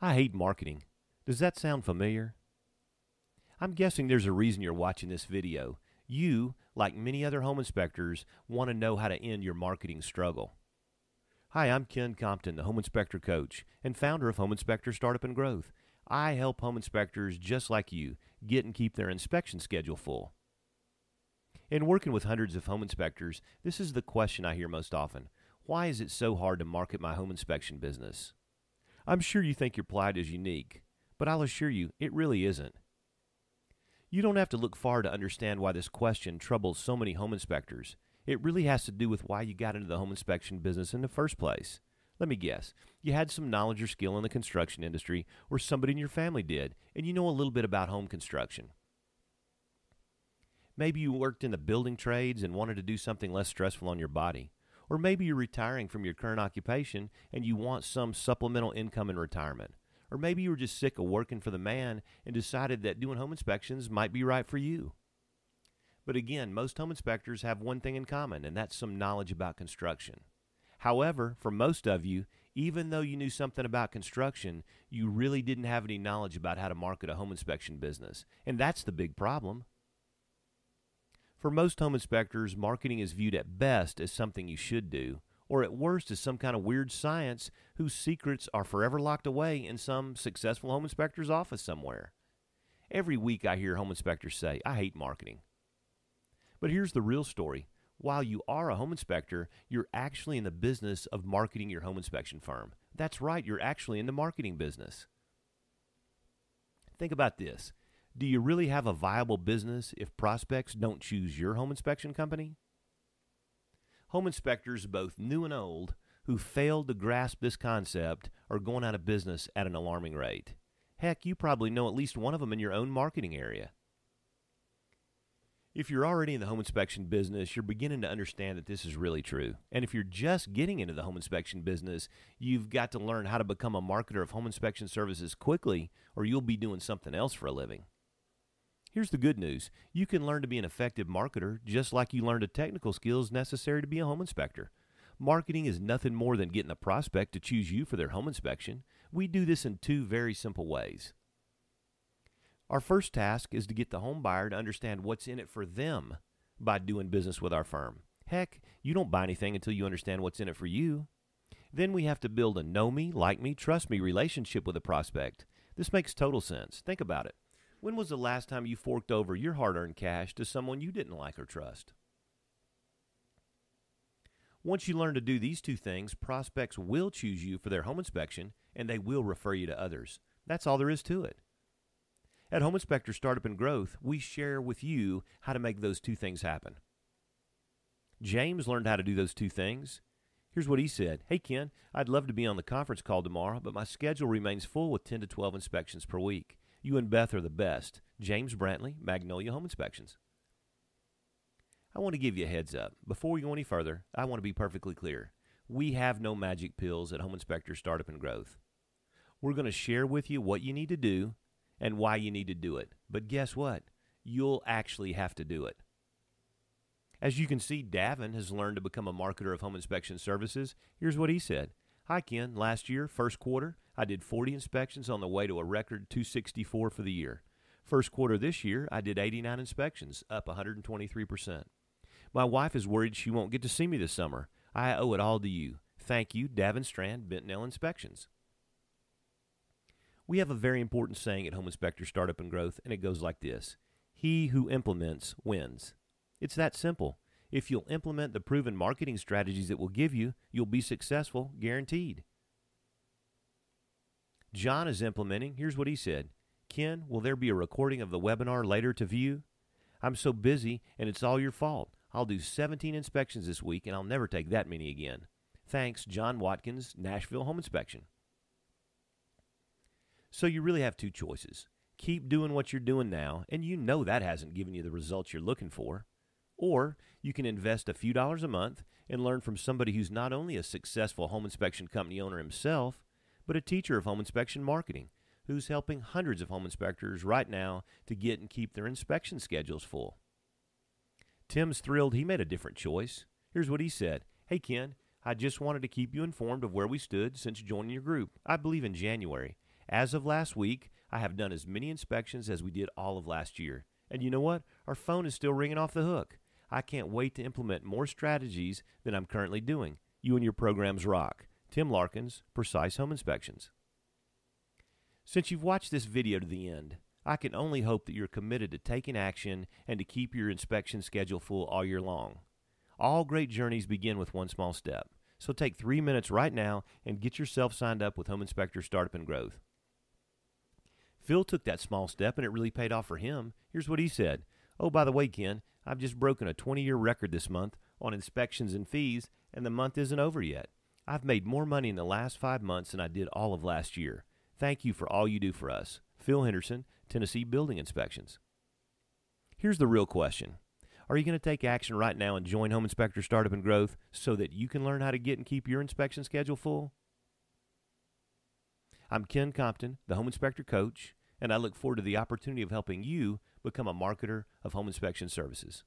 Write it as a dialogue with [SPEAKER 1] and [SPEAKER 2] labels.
[SPEAKER 1] I hate marketing. Does that sound familiar? I'm guessing there's a reason you're watching this video. You, like many other home inspectors, want to know how to end your marketing struggle. Hi, I'm Ken Compton, the Home Inspector Coach and founder of Home Inspector Startup and Growth. I help home inspectors just like you get and keep their inspection schedule full. In working with hundreds of home inspectors, this is the question I hear most often. Why is it so hard to market my home inspection business? I'm sure you think your plight is unique, but I'll assure you it really isn't. You don't have to look far to understand why this question troubles so many home inspectors. It really has to do with why you got into the home inspection business in the first place. Let me guess. You had some knowledge or skill in the construction industry, or somebody in your family did, and you know a little bit about home construction. Maybe you worked in the building trades and wanted to do something less stressful on your body. Or maybe you're retiring from your current occupation and you want some supplemental income in retirement. Or maybe you were just sick of working for the man and decided that doing home inspections might be right for you. But again, most home inspectors have one thing in common, and that's some knowledge about construction. However, for most of you, even though you knew something about construction, you really didn't have any knowledge about how to market a home inspection business. And that's the big problem. For most home inspectors, marketing is viewed at best as something you should do, or at worst as some kind of weird science whose secrets are forever locked away in some successful home inspector's office somewhere. Every week I hear home inspectors say, I hate marketing. But here's the real story. While you are a home inspector, you're actually in the business of marketing your home inspection firm. That's right, you're actually in the marketing business. Think about this. Do you really have a viable business if prospects don't choose your home inspection company? Home inspectors, both new and old, who failed to grasp this concept are going out of business at an alarming rate. Heck, you probably know at least one of them in your own marketing area. If you're already in the home inspection business, you're beginning to understand that this is really true. And if you're just getting into the home inspection business, you've got to learn how to become a marketer of home inspection services quickly, or you'll be doing something else for a living. Here's the good news. You can learn to be an effective marketer just like you learned the technical skills necessary to be a home inspector. Marketing is nothing more than getting a prospect to choose you for their home inspection. We do this in two very simple ways. Our first task is to get the home buyer to understand what's in it for them by doing business with our firm. Heck, you don't buy anything until you understand what's in it for you. Then we have to build a know me, like me, trust me relationship with a prospect. This makes total sense. Think about it. When was the last time you forked over your hard-earned cash to someone you didn't like or trust? Once you learn to do these two things, prospects will choose you for their home inspection, and they will refer you to others. That's all there is to it. At Home Inspector Startup and Growth, we share with you how to make those two things happen. James learned how to do those two things. Here's what he said. Hey, Ken, I'd love to be on the conference call tomorrow, but my schedule remains full with 10 to 12 inspections per week. You and Beth are the best. James Brantley, Magnolia Home Inspections. I want to give you a heads up. Before we go any further, I want to be perfectly clear. We have no magic pills at Home Inspector Startup and Growth. We're going to share with you what you need to do and why you need to do it. But guess what? You'll actually have to do it. As you can see, Davin has learned to become a marketer of home inspection services. Here's what he said. Hi, Ken. Last year, first quarter, I did 40 inspections on the way to a record 264 for the year. First quarter this year, I did 89 inspections, up 123%. My wife is worried she won't get to see me this summer. I owe it all to you. Thank you, Davin Strand, Bentnell Inspections. We have a very important saying at Home Inspector Startup and Growth, and it goes like this. He who implements wins. It's that simple. If you'll implement the proven marketing strategies it will give you, you'll be successful, guaranteed. John is implementing. Here's what he said. Ken, will there be a recording of the webinar later to view? I'm so busy, and it's all your fault. I'll do 17 inspections this week, and I'll never take that many again. Thanks, John Watkins, Nashville Home Inspection. So you really have two choices. Keep doing what you're doing now, and you know that hasn't given you the results you're looking for. Or you can invest a few dollars a month and learn from somebody who's not only a successful home inspection company owner himself, but a teacher of home inspection marketing who's helping hundreds of home inspectors right now to get and keep their inspection schedules full. Tim's thrilled he made a different choice. Here's what he said. Hey, Ken, I just wanted to keep you informed of where we stood since joining your group, I believe in January. As of last week, I have done as many inspections as we did all of last year. And you know what? Our phone is still ringing off the hook. I can't wait to implement more strategies than I'm currently doing. You and your programs rock. Tim Larkins, Precise Home Inspections. Since you've watched this video to the end, I can only hope that you're committed to taking action and to keep your inspection schedule full all year long. All great journeys begin with one small step. So take 3 minutes right now and get yourself signed up with Home Inspector Startup and Growth. Phil took that small step and it really paid off for him. Here's what he said. Oh, by the way, Ken, I've just broken a 20-year record this month on inspections and fees, and the month isn't over yet. I've made more money in the last 5 months than I did all of last year. Thank you for all you do for us. Phil Henderson, Tennessee Building Inspections. Here's the real question. Are you going to take action right now and join Home Inspector Startup and Growth so that you can learn how to get and keep your inspection schedule full? I'm Ken Compton, the Home Inspector Coach, and I look forward to the opportunity of helping you become a marketer of home inspection services.